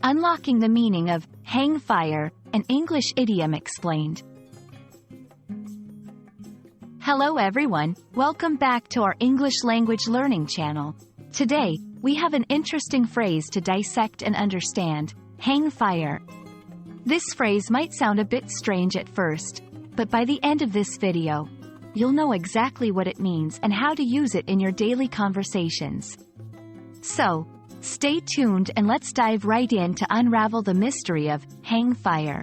Unlocking the meaning of hang fire, an English idiom explained. Hello everyone, welcome back to our English language learning channel. Today, we have an interesting phrase to dissect and understand: hang fire. This phrase might sound a bit strange at first, but by the end of this video, you'll know exactly what it means and how to use it in your daily conversations. So, stay tuned and let's dive right in to unravel the mystery of hang fire.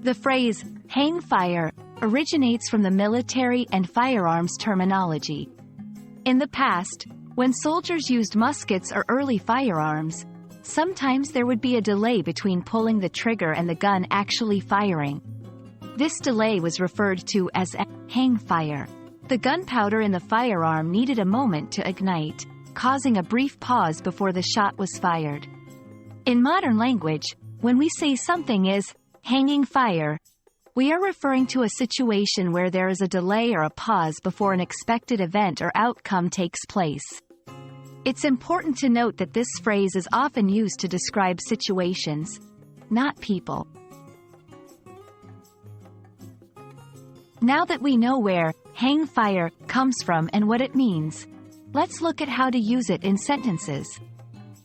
The phrase hang fire originates from the military and firearms terminology. In the past, when soldiers used muskets or early firearms, sometimes there would be a delay between pulling the trigger and the gun actually firing. This delay was referred to as a hang fire. The gunpowder in the firearm needed a moment to ignite, causing a brief pause before the shot was fired. In modern language, when we say something is hanging fire, we are referring to a situation where there is a delay or a pause before an expected event or outcome takes place. It's important to note that this phrase is often used to describe situations, not people. Now that we know where hang fire comes from and what it means, let's look at how to use it in sentences.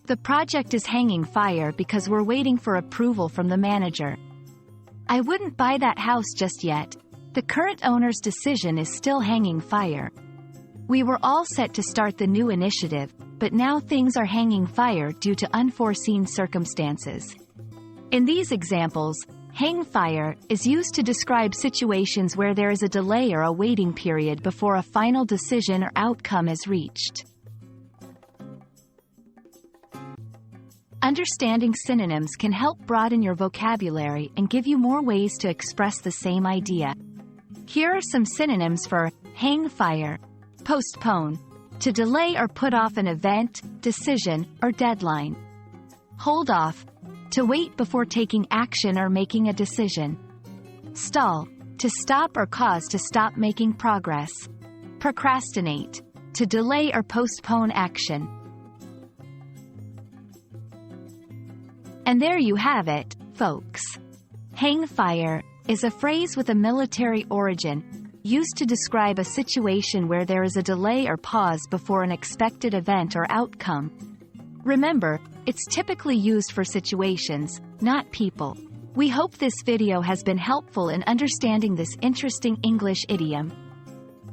The project is hanging fire because we're waiting for approval from the manager. I wouldn't buy that house just yet. The current owner's decision is still hanging fire. We were all set to start the new initiative, but now things are hanging fire due to unforeseen circumstances. In these examples, hang fire is used to describe situations where there is a delay or a waiting period before a final decision or outcome is reached. Understanding synonyms can help broaden your vocabulary and give you more ways to express the same idea. Here are some synonyms for hang fire. Postpone, to delay or put off an event, decision, or deadline. Hold off, to wait before taking action or making a decision. Stall, to stop or cause to stop making progress. Procrastinate, to delay or postpone action. And there you have it, folks. Hang fire is a phrase with a military origin, used to describe a situation where there is a delay or pause before an expected event or outcome. Remember, it's typically used for situations, not people. We hope this video has been helpful in understanding this interesting English idiom.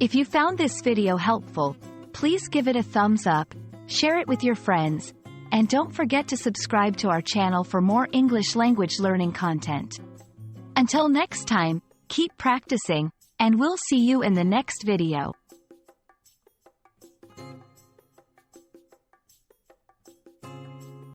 If you found this video helpful, please give it a thumbs up, share it with your friends, and don't forget to subscribe to our channel for more English language learning content. Until next time, keep practicing, and we'll see you in the next video.